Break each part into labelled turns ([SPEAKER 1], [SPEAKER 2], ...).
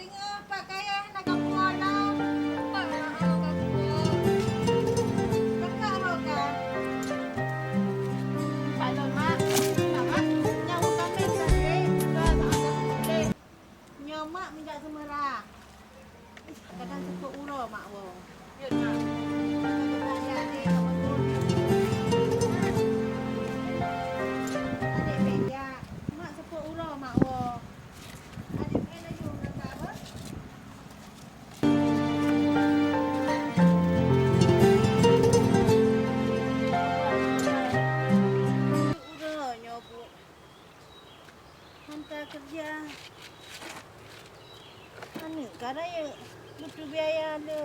[SPEAKER 1] tengah pakaian nak kapuan lah. Pak nak kapuan. Kakak rokan. Kalau mak, mak nyawa kami tadi dah tak ada boleh. Nyamak minta semerah. Kadang sepuk uro mak wong. Ya mak. Adik bejak. Mak sepuk uro mak wong. Adik kena jom nak apa? Uro nyobuk. Hantar kerja. Ani kadang ya butuh biaya ada.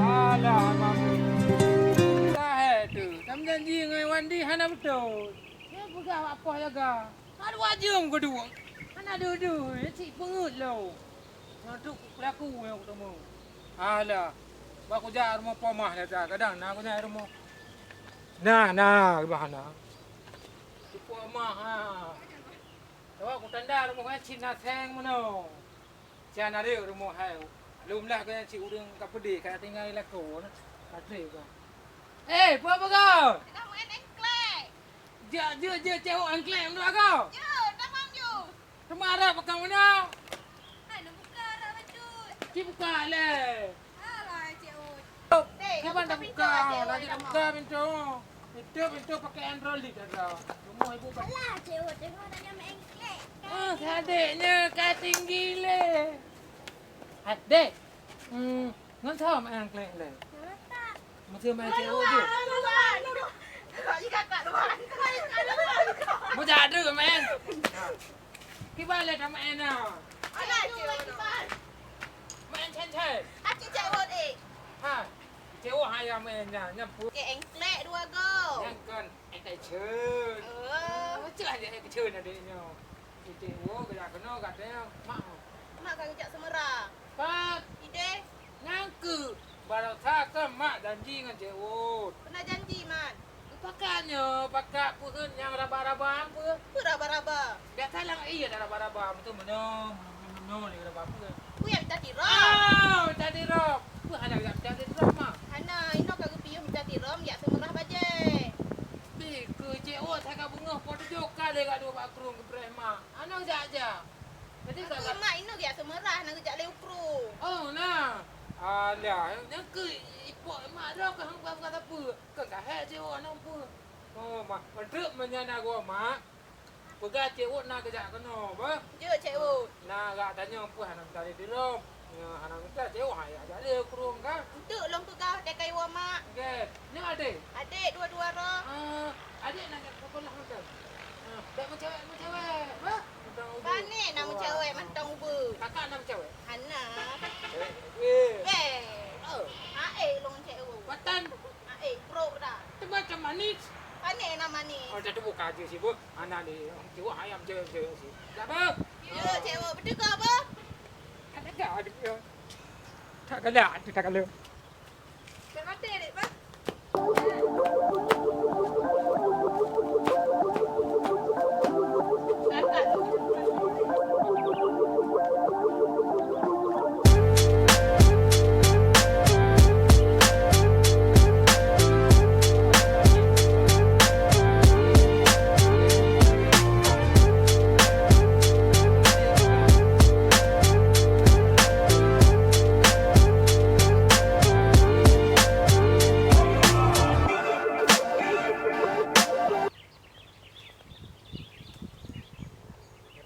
[SPEAKER 2] Alah, mamu. Dah tu. Kamu janji dengan Wandi hana betul. Ya pegang apa jaga. Ada wajum kedua. Hana duduk. Cik pengut lo. Untuk pelaku yang ketemu. Alah. Aku jah rumah pamah dah. Kadang nak aku jah rumah. Nah, bahana. Di pamah ha. Tahu aku tanda rumah kan Cina Seng mana. Jangan ada rumah hai. Belum lah kau yang cik urang kat pedih kat tinggal di lakon. Patrik kau. Apa kau?
[SPEAKER 1] Kita main engklek.
[SPEAKER 2] Je cewek angklek untuk kau.
[SPEAKER 1] Ya, tamam je.
[SPEAKER 2] Kemarah apa kau mana?
[SPEAKER 1] Hai, nak buka dah betul.
[SPEAKER 2] Cik buka le.
[SPEAKER 1] Alah, Cik Ud.
[SPEAKER 2] Kapan dah buka? Lagi dah buka pintu. Pintu pakai Android dah. Rumah ibu pakai.
[SPEAKER 1] Alah, Cik Ud. Tengok nak main engklek.
[SPEAKER 2] Adiknya kau tinggi le. Adik. Ngan tahu main angklek le.
[SPEAKER 1] Tak.
[SPEAKER 2] Macam main cewek je.
[SPEAKER 1] Kau juga kat luar.
[SPEAKER 2] Mau jadi ke main? Kita le dah main nah.
[SPEAKER 1] Alah, Cik Ud.
[SPEAKER 2] Main chen.
[SPEAKER 1] Hati Cik Ud eh.
[SPEAKER 2] Ha. Cewek hanya main nya nyapu.
[SPEAKER 1] Ke engklek dua go.
[SPEAKER 2] Yang kan ai chen. Macam aja ai chen adiknya. Cewek kerja kena katanya mak.
[SPEAKER 1] Mak kau ajak semerah.
[SPEAKER 2] Pak,
[SPEAKER 1] Ide,
[SPEAKER 2] ngangku. Baru tak ke mak janji dengan cewek.
[SPEAKER 1] pernah janji, Man.
[SPEAKER 2] Pakaknya, pakak pun yang raba-raba apa.
[SPEAKER 1] Apa raba-raba?
[SPEAKER 2] Dah salah iya dah raba-raba. Betul mana? Ni raba apa.
[SPEAKER 1] Aku yang minta tiram.
[SPEAKER 2] Minta dirop. Apa ada yang minta dirop mak?
[SPEAKER 1] Hana, ino kau piu minta tiram, ya semerah baje.
[SPEAKER 2] Ke cewek saya bunga pada joka le kat dua pak kerung ke Brahma. Ana aja. Jadi
[SPEAKER 1] Aku
[SPEAKER 2] tak
[SPEAKER 1] mak ino ya semerah, nak kejak leukru.
[SPEAKER 2] oh nah. Alah, yang ke ipok mak dah ke hang kata apa? Ke kahek cewek nak apa? Oh, mak pedek menyana gua mak. Pegat cewek nak kejak kena apa?
[SPEAKER 1] Je, Cik Ud.
[SPEAKER 2] Nah, gak tanya apa hang cari di rom. Ya, hang minta cewek aja aja le kerung kan.
[SPEAKER 1] Untuk long tu kau dekai wa mak.
[SPEAKER 2] Okey. Ni ada.
[SPEAKER 1] Adik dua-dua roh.
[SPEAKER 2] Adik nak sekolah macam. Tak macam cewek. Apa?
[SPEAKER 1] Bani nama cewek mantang uba.
[SPEAKER 2] Kakak nama cewek.
[SPEAKER 1] Hana.
[SPEAKER 2] Eh.
[SPEAKER 1] Ae long Cik Ud.
[SPEAKER 2] Watan.
[SPEAKER 1] Ae pro dah.
[SPEAKER 2] Tu macam manis.
[SPEAKER 1] Bani nama ni.
[SPEAKER 2] Oh, dah tu buka je sih, Bu. Anak ni cewek ayam cewek sih. Tak apa.
[SPEAKER 1] Ya, Cik Ud. Betul ke apa?
[SPEAKER 2] Tak ada dia. Tak kalah, tak kalah.
[SPEAKER 1] Tak mati adik, Pak.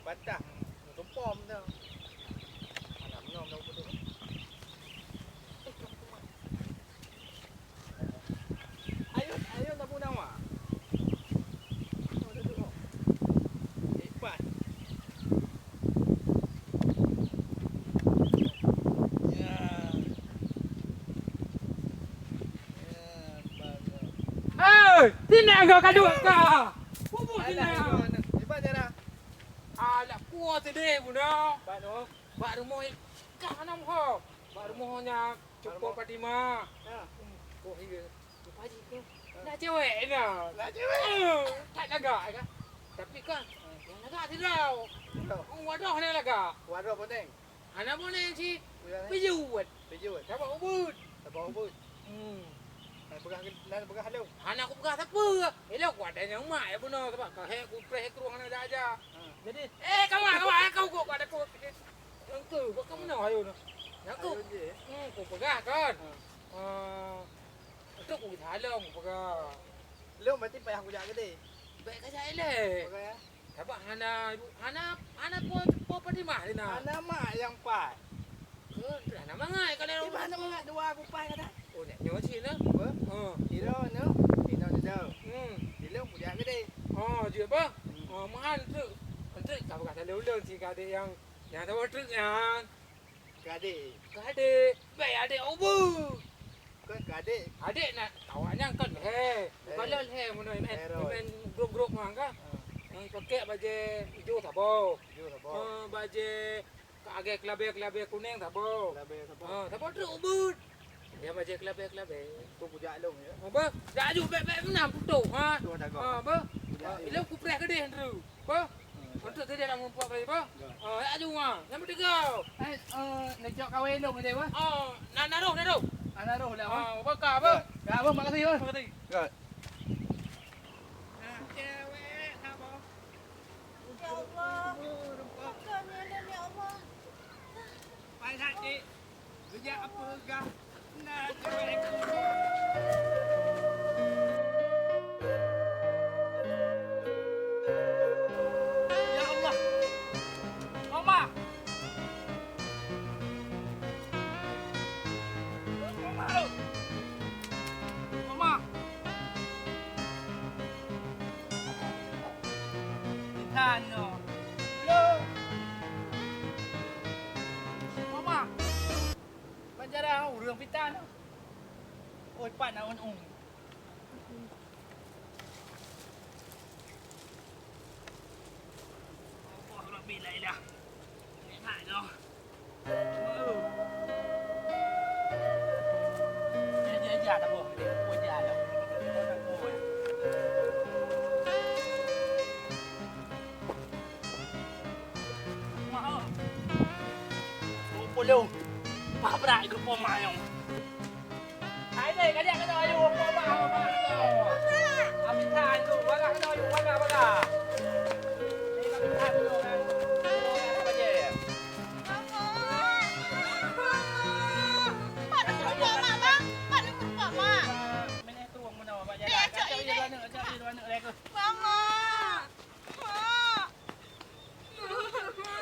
[SPEAKER 3] Batang tumpom tu. Anak menyom dah betul. Ayo tak pun nama. Hebat. Ya.
[SPEAKER 2] Sini kau kaduk kau. Bubuk sini.
[SPEAKER 3] Hebat je dah.
[SPEAKER 2] Alah puas sedih budak. Pak no. Pak rumah kah nam ho. Pak rumahnya cukup Fatimah.
[SPEAKER 3] Ya.
[SPEAKER 2] Oh iya. Haji ke. Nah Lah cewek nah.
[SPEAKER 3] Lah cewek.
[SPEAKER 2] Tak lagak kan. Tapi kan yang lagak tidak. Wadah ni lagak.
[SPEAKER 3] Waduh penting.
[SPEAKER 2] Anak boleh si
[SPEAKER 3] Bukan.
[SPEAKER 2] pijut.
[SPEAKER 3] Pijut.
[SPEAKER 2] Dapat ubud.
[SPEAKER 3] Apa ubud? Nak pegang halau.
[SPEAKER 2] Anak aku pegang siapa? Elok aku ada yang mak ya benar sebab kau hek aku preh keruang nak aja.
[SPEAKER 3] Jadi
[SPEAKER 2] Kawan kau kau ada kau. Yang tu kau kamu nak ayo nak. Yang aku.
[SPEAKER 3] ayo je.
[SPEAKER 2] Kau pegang kan. Untuk aku thalong pegang.
[SPEAKER 3] Lu mesti payah aku jaga deh.
[SPEAKER 2] Baik kerja elok.
[SPEAKER 3] Pegang ya.
[SPEAKER 2] Sebab Hana po pa di mah na.
[SPEAKER 3] Anak mak yang pai.
[SPEAKER 2] Hana mangai kalau
[SPEAKER 3] Di mana mak dua aku pai kata.
[SPEAKER 2] oh nak nyawa sini.
[SPEAKER 3] Apa? Tiro no. Tiro no. Di lu aku jaga deh.
[SPEAKER 2] Dia apa? Mahan tu. Untuk kau kata lulun si kade yang tahu truk yang
[SPEAKER 3] Gade.
[SPEAKER 2] kade baik adik obu.
[SPEAKER 3] Kau gade.
[SPEAKER 2] Adik nak tawanya kan Kalau mana main grup mang kan. Pakai baju hijau tabo.
[SPEAKER 3] Jujur apa?
[SPEAKER 2] Baju agak kelabe kuning tabo.
[SPEAKER 3] Labe apa?
[SPEAKER 2] Tabo truk obu. Dia baju kelabe.
[SPEAKER 3] Aku puja lu ya.
[SPEAKER 2] Apa? Dah aju beb menam putuk ha.
[SPEAKER 3] Tu dah kau.
[SPEAKER 2] Apa? Ilo ku preh ke dia tu. Apa? Untuk tadi nak mumpak kali apa? Dah aju ah. Nombor 3.
[SPEAKER 3] Nak jok kahwin lu macam apa?
[SPEAKER 2] Naruh.
[SPEAKER 3] Naruh lah.
[SPEAKER 2] Apa kah apa?
[SPEAKER 3] Ya, abang makasih bang.
[SPEAKER 2] Makasih.
[SPEAKER 3] Good.
[SPEAKER 2] Cewek apa?
[SPEAKER 1] Ya Allah. Bukannya dan ya Allah.
[SPEAKER 2] Pai hati. Kerja apa gah? Nah, cewek aku. Ya Allah. Mama. Mama. Tano. Hello. Mama. Banjara urang pitan. Oi pan awan Oh, lebih lah. Enak dah. Dia dah boh, dia pun dia dah. Mau. Puluh. Pak berak ikut poma yang. Hai deh, kalian kena ayu poma. Ambil tahan tu, baga kena ayu baga. Ni kami tahan dulu kan. Apa je?
[SPEAKER 1] Pak nak rumah mak bang. Pak nak rumah mak.
[SPEAKER 2] Mana tuang mana apa je? Cari di mana lek.
[SPEAKER 1] Mama. Mak.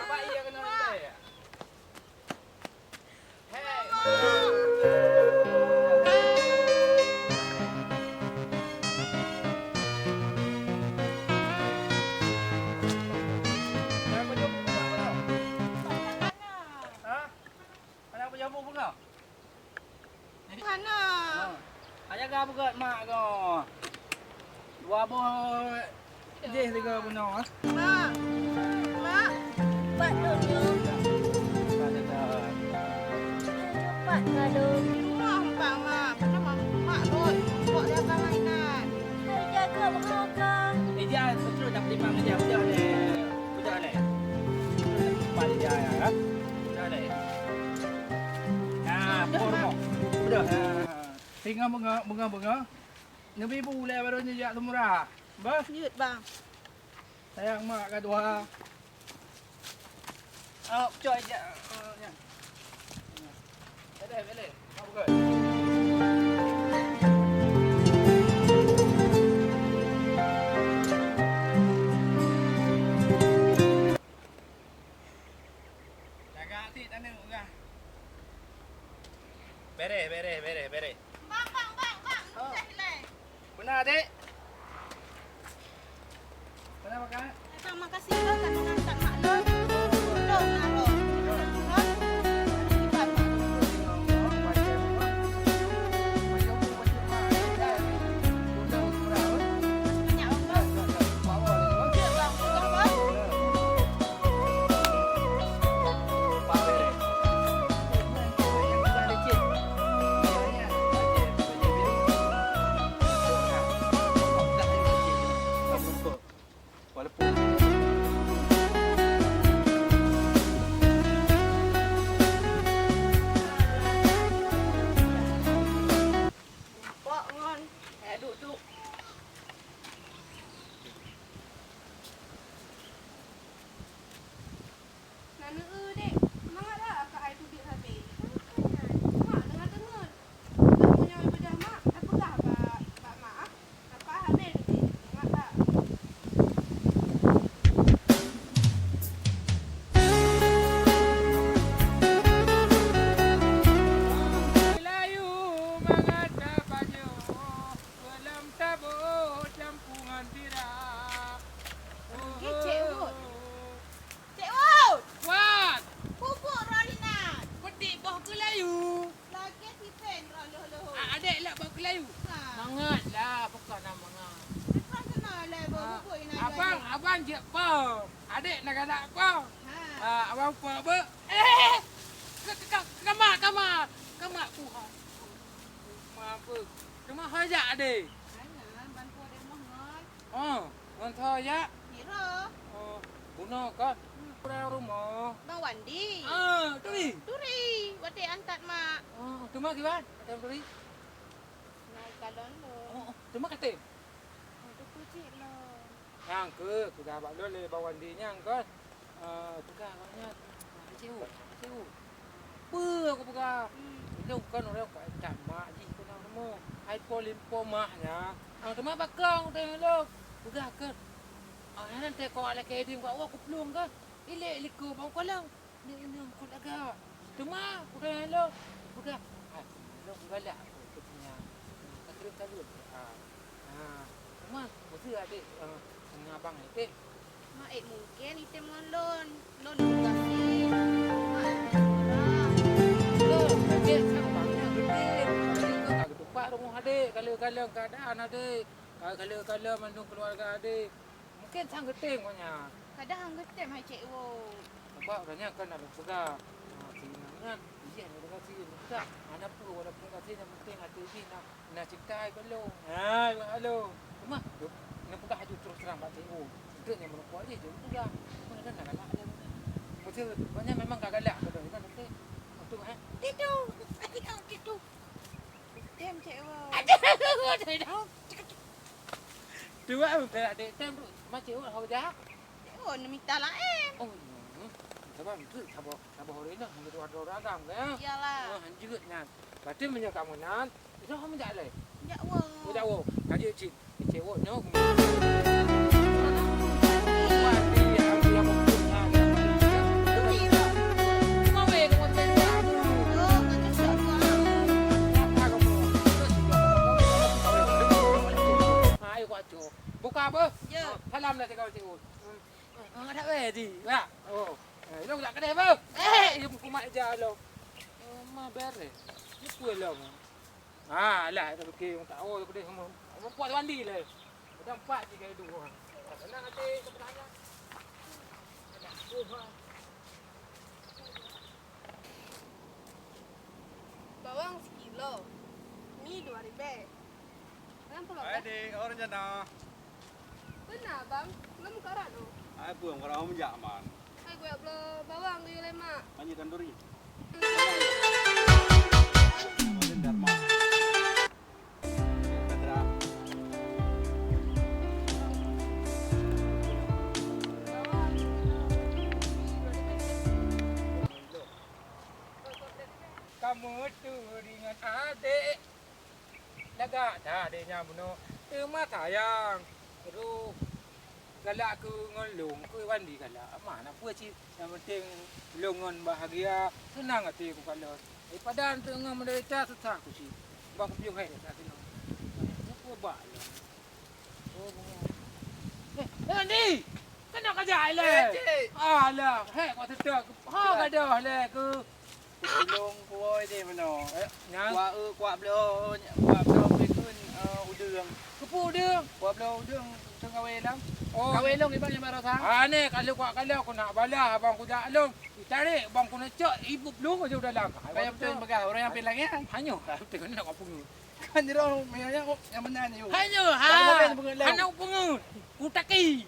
[SPEAKER 2] Apa ia kena ni? Hey. Apa jumpa kau? Ha? Ada apa jumpa kau?
[SPEAKER 1] Mana?
[SPEAKER 2] Ayah kau buat mak kau. Dua boh je tiga benar.
[SPEAKER 1] Mak. Mak. Cepat dulu. Cepat kalau di rumah bang mak. Mana mak lot. Bawa dia ke mainan. Jaga berjaga.
[SPEAKER 2] Dia betul dah 5 jam dia ni. Budak ni. Cepat dia ya. Budak ni. Nah, pormo. Budak. Tinggal bunga. Nabi boleh baru ni jak semurah. Bah,
[SPEAKER 1] Nyut bang.
[SPEAKER 2] sayang mak kat dua. Coy je. Boleh. Apa buat? Jaga hati tanda enggak.
[SPEAKER 3] Bere.
[SPEAKER 1] Bang. Selesai.
[SPEAKER 2] Benar adik? Benar makan?
[SPEAKER 1] Terima kasih bang kan mengantar mak lot. Lot naruh.
[SPEAKER 2] mandi dah.
[SPEAKER 1] Eh, Cik Wud. Cik Wud!
[SPEAKER 2] Wan,
[SPEAKER 1] Pupuk Rolina.
[SPEAKER 2] pedik bah ke layu.
[SPEAKER 1] Lagi tipen Roloh.
[SPEAKER 2] Adik lah bah ke layu.
[SPEAKER 1] Nah.
[SPEAKER 2] Mangatlah, bukan nak mangat.
[SPEAKER 1] Lepas kenal lah pupuk yang nak
[SPEAKER 2] Abang je apa? Adik nak kata apa?
[SPEAKER 1] Ha.
[SPEAKER 2] Abang apa? Kamak Tuhan. Apa? Kamak hajak adik.
[SPEAKER 1] Mana bantu ada mahal.
[SPEAKER 2] Orang hajak.
[SPEAKER 1] Kira.
[SPEAKER 2] Guna kan? Kurang rumah.
[SPEAKER 1] Bang Wandi.
[SPEAKER 2] Tu ni.
[SPEAKER 1] Turi. Wadik antat mak.
[SPEAKER 2] Tu mak kiwan? Kata tu ni.
[SPEAKER 1] Naik kalon lo.
[SPEAKER 2] Tu mak kata.
[SPEAKER 1] Tu kucing lo.
[SPEAKER 2] Yang ke, sudah abang lo le bawan dia nyang kan. Pegang katanya. Cikgu. Apa aku pegang? Itu kan orang kat cat mak ji kau nak nemu. Hypolimpomahnya. Ang tu mak bakang tu lo. Pegang kan. Nanti kau ala kedim kau aku pelung kan. Ilek liku bang kolang. Ni aku agak. Tu mak pegang lo. Pegang. Lo galak aku punya. Tak kira kalut. Mak, mesti adik dengan abang ni.
[SPEAKER 1] Mak mungkin item lon. Lon kasih.
[SPEAKER 2] Adik abangnya gede. Adik kau tak ketupak rumah adik. Kalau keadaan adik. Kalau mandung keluarga adik. Mungkin sang geting punya.
[SPEAKER 1] Kadang getem hai Cik Wud.
[SPEAKER 2] Nampak orangnya kan ada pegang. Sinangnya. Iya ni dengan sini. Tak. Mana pun walaupun kasih yang penting ada ni nak cintai kalau. Halo. Cuma nak pegang haju terus terang Pak Cik Wud. Itu yang merokok aja je. Pegang. Mana nak galak dia. Betul. Banyak memang tak galak betul kan nanti. Untuk
[SPEAKER 1] Titu. Titu. Getem Cik Wud.
[SPEAKER 2] Aduh. Tu tak ada time tu. Macam Wud hau dah.
[SPEAKER 1] Cik Wud nak minta lain.
[SPEAKER 2] Sebab itu sabar hari ni hang ada orang agam kan.
[SPEAKER 1] Iyalah.
[SPEAKER 2] Hanjut nyan. Berarti punya kamu nyan. Itu kamu tak leh.
[SPEAKER 1] Ya Wud.
[SPEAKER 2] Tak wo. Kaji cik Wud no. Buka apa?
[SPEAKER 1] Ya.
[SPEAKER 2] Salam dah cakap Cik Wud. Tak ready. Tak. Lo tak kena apa? Jom kumat je lo. Ma beres. Ni kuih lo. Lah itu okey orang tak tahu aku dia semua. Orang puas mandi lah. Dah 4 je kali dua. Tenang nanti sebenarnya.
[SPEAKER 1] Bawang sekilo. Ni 2,000. Kenapa bang?
[SPEAKER 3] Adik, orang jana.
[SPEAKER 1] Benar bang. Kamu karat tu.
[SPEAKER 3] Ai puang orang menjak man.
[SPEAKER 1] Hai gue upload bawang tu lemak.
[SPEAKER 3] Panji tanduri. Macam Dharma. Kadra.
[SPEAKER 2] Kamu tu dengan adik. Lagak dah adiknya bunuh. Mak sayang. Terus galak ke ngelung ke Wandi galak. Mana apa cik. Yang penting longon bahagia. Senang hati aku kalau. Padahal tengah menderita susah aku cik. Bang aku piung hai tak kena. Apa bak lah. Wandi. Kena kerja le. Alah, kau sedap. Gadah le ke.
[SPEAKER 3] Long kuoi dia mana.
[SPEAKER 2] Yang
[SPEAKER 3] Kuat belum ikut udang.
[SPEAKER 2] kepu dia.
[SPEAKER 3] Kuat belum udang tengah welang.
[SPEAKER 2] Oh.
[SPEAKER 3] Kawin long ibang yang baru sang.
[SPEAKER 2] Ni kalau aku nak balah abang aku dak long. Ditarik abang aku nak cak ibu belum aja udah lang.
[SPEAKER 3] Kaya betul bagah orang yang pilih kan.
[SPEAKER 2] Hanya tengok nak apa ni.
[SPEAKER 3] Kan dia orang yang mana ni.
[SPEAKER 2] Hanya anak pengun. Utaki.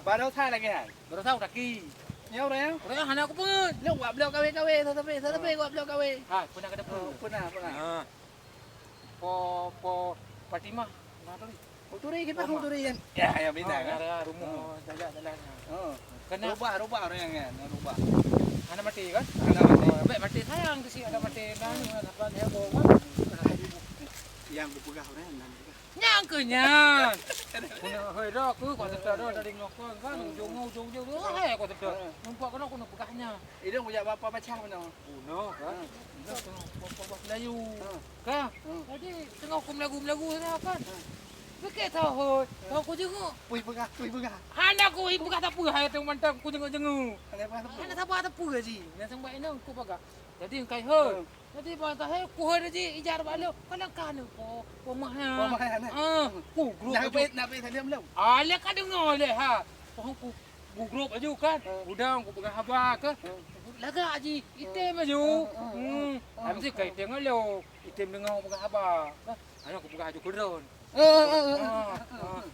[SPEAKER 3] Baru thay lagi kan.
[SPEAKER 2] Baru tahu taki.
[SPEAKER 3] Nhau rồi.
[SPEAKER 2] Orang anak aku pengun.
[SPEAKER 3] Long kuat belum kawin tapi kuat belum kawin.
[SPEAKER 2] Pernah kena pengun.
[SPEAKER 3] Pernah.
[SPEAKER 2] Po Fatimah. Mana tu?
[SPEAKER 3] Uturi kita uturi kan. Ya bina kan.
[SPEAKER 2] Rumah jalan.
[SPEAKER 3] Kena rubah orang yang kan. Rubah.
[SPEAKER 2] Anak mati kan?
[SPEAKER 3] Anak mati.
[SPEAKER 2] Baik mati sayang tu si anak mati nang apa dia bawa.
[SPEAKER 3] Yang berpegah orang yang
[SPEAKER 2] Nyang ke nyang. Kuna hoi ro ku ko tetap ro dari ngokon kan ujung tu hai ko tetap. Nampak kena kuna pegahnya.
[SPEAKER 3] Itu punya bapa macam mana?
[SPEAKER 2] Kuno kan. Bapa Melayu. Kan? Jadi tengok aku melagu-melagu sana kan. Fikir tahu. Tahu aku jenguk.
[SPEAKER 3] Pui begah.
[SPEAKER 2] Hana aku ibu kata apa hai tu mantap aku jenguk-jenguk.
[SPEAKER 3] Ada apa tu?
[SPEAKER 2] Hana siapa ada apa ji. Nak sampai ini aku pakai. Jadi kai ho. Jadi bantah hai ku ho ji ijar balik. Kalau kan ko mahnya. Ku grup.
[SPEAKER 3] Nak pe tadi belum?
[SPEAKER 2] Ale ka dengar le ha. Aku grup aja kan. Udang aku pegang habar ke. Laga ji item aja. Habis kai tengok lo. Item dengar pegang habar. Ana aku pegang aja kudron.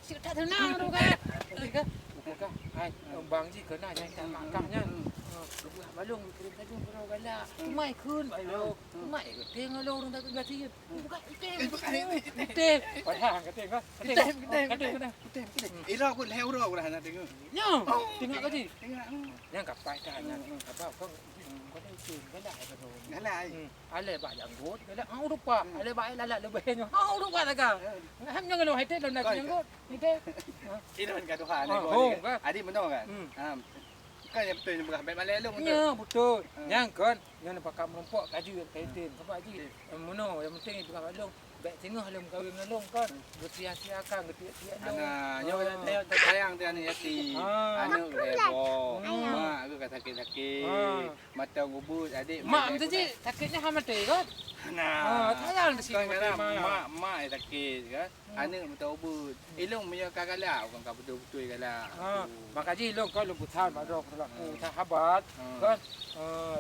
[SPEAKER 2] Sự thật thế nào đâu cả. Thì cái hai bang gì cái này anh cả nha. Mà luôn cái đâu cái là mày khươn vậy đâu. Mày cái tiếng lâu đâu cái gì. Cái tên. Phải hàng cái tên cái tên.
[SPEAKER 3] Ý lo cũng leo rồi là tiếng.
[SPEAKER 2] Nhá. Tiếng cái gì? Đang gặp phải cái này. Gặp bảo có đây tiền cái đại rồi.
[SPEAKER 3] Cái này.
[SPEAKER 2] Ai lệ bại dạng gốt. Cái là áo đúc quả. Ai lệ bại là nó bền rồi. Áo đúc quả là cả. Ham nhân cái đồ hay tết lần này cái gốt. Như thế.
[SPEAKER 3] Ý là cái đồ hàng này rồi. Ai đi muốn đâu cả. Kan yang betul bukan baik balik lu betul.
[SPEAKER 2] Ya betul. Yang kan yang pakai melompok kaju kai tin. Sebab ji mono yang penting bukan balong. Baik tengah lem kawin ngalong kan. Bersia-siakan getik-getik long.
[SPEAKER 3] Nah, nyo sayang tu anu yati. Anu lebo. Mak aku kata sakit-sakit. Mata gubus adik.
[SPEAKER 2] Mak tu ji sakitnya hama teh kan.
[SPEAKER 3] Nah,
[SPEAKER 2] sayang di sini
[SPEAKER 3] mak sakit kan. Anu mata gubus. Ilung punya kagala bukan betul-betul kagala.
[SPEAKER 2] Maka ji long kan long putan ma dok lah. Tha habat kan.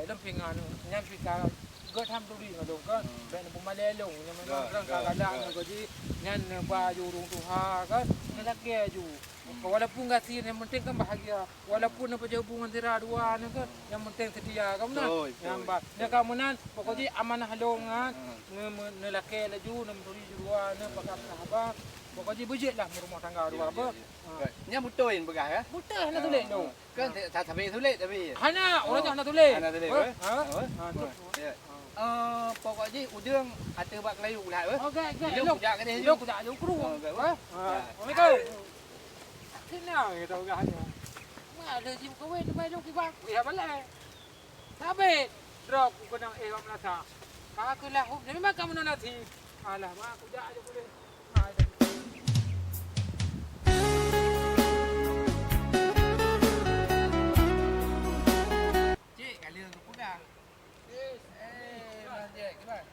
[SPEAKER 2] Ilung pingan nyam pikaก็ทำตัวดีมาลงก็เป็นผมมาเล่ลงยังมันเรื่องการกระด้างก็ที่งั้นบาอยู่ตรงตุฮาก็นั่นแกอยู่ walaupun kasih yang penting kan bahagia walaupun apa jauh hubungan antara dua ni kan yang penting setia kamu nak yang bah ya kamu nan pokoknya amanah halongan nelake laju nemturi dua ne pakam sahabat pokoknya budget lah rumah tangga dua apa
[SPEAKER 3] nya betul begah ya
[SPEAKER 2] betul hana tulis tu
[SPEAKER 3] kan tak sampai tulis tapi
[SPEAKER 2] hana orang hana tulis
[SPEAKER 3] pokoknya udang ada bak layu lah
[SPEAKER 2] okey
[SPEAKER 3] elok jak ke dia
[SPEAKER 2] elok jak jauh kru okey thế nào người ta gái nhỉ mà lời gì có quên bay đâu cái bác bị hả lẽ thà bê rồi cũng còn đang êm là sao cá cứ là hôm nếu mà cầm nó là thì là mà cũng dạ cho cô đi
[SPEAKER 3] chị cả lương của quốc gia chị cái bạn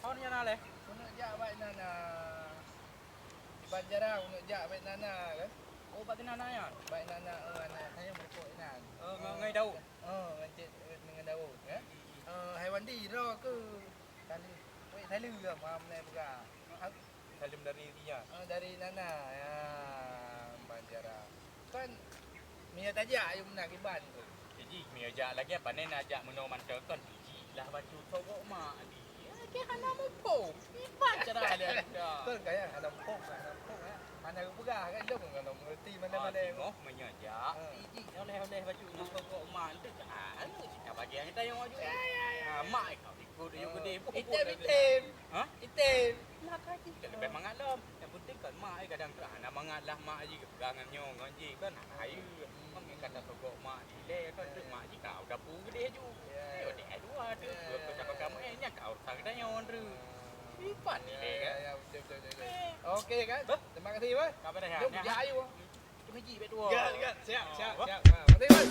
[SPEAKER 2] con như nào này
[SPEAKER 3] con nó dạ vậy là Banjara untuk jak baik nana kan?
[SPEAKER 2] Oh, baik nana ya?
[SPEAKER 3] Baik nana, anak saya berkok nan.
[SPEAKER 2] Ngai daun.
[SPEAKER 3] Ngancit dengan daun kan? Haiwan di ro ke tali. Wei tali ke mam ni buka.
[SPEAKER 2] Salim dari dia.
[SPEAKER 3] Dari nana ya Banjara. Kan Mia tajak ayo nak kiban tu.
[SPEAKER 4] Jadi Mia ajak lagi apa ni nak ajak menoman kan biji lah baju togok mak ni. Dia hana mupo. Kiban cara dia.
[SPEAKER 3] Kan kaya ada pok mana buka kan lu kalau mengerti mana-mana
[SPEAKER 4] oh menyajak. Biji oleh-oleh baju togok mak tu kan. Kita bagi kita yang maju. Mak kau ikut dia gede.
[SPEAKER 3] Item.
[SPEAKER 4] Ha?
[SPEAKER 3] Item.
[SPEAKER 4] Lah kan kita lebih mangalam. Yang penting kan mak kadang tu hana mangalah mak ji pegangan nyong ngaji kan ayu. Mami kata togok mak dile kan tu mak ji kau dapur gede ju. Yo dia dua tu. Kau cakap kamu nya kau sang dah nyon ru. Ipan ni kan.
[SPEAKER 3] Ya betul. Okey kan? Terima kasih bang.
[SPEAKER 4] Kau pada
[SPEAKER 3] Jom
[SPEAKER 4] hanya.
[SPEAKER 3] jayu.
[SPEAKER 4] Cuma ji betul.
[SPEAKER 3] Ya, siap. Terima kasih bang.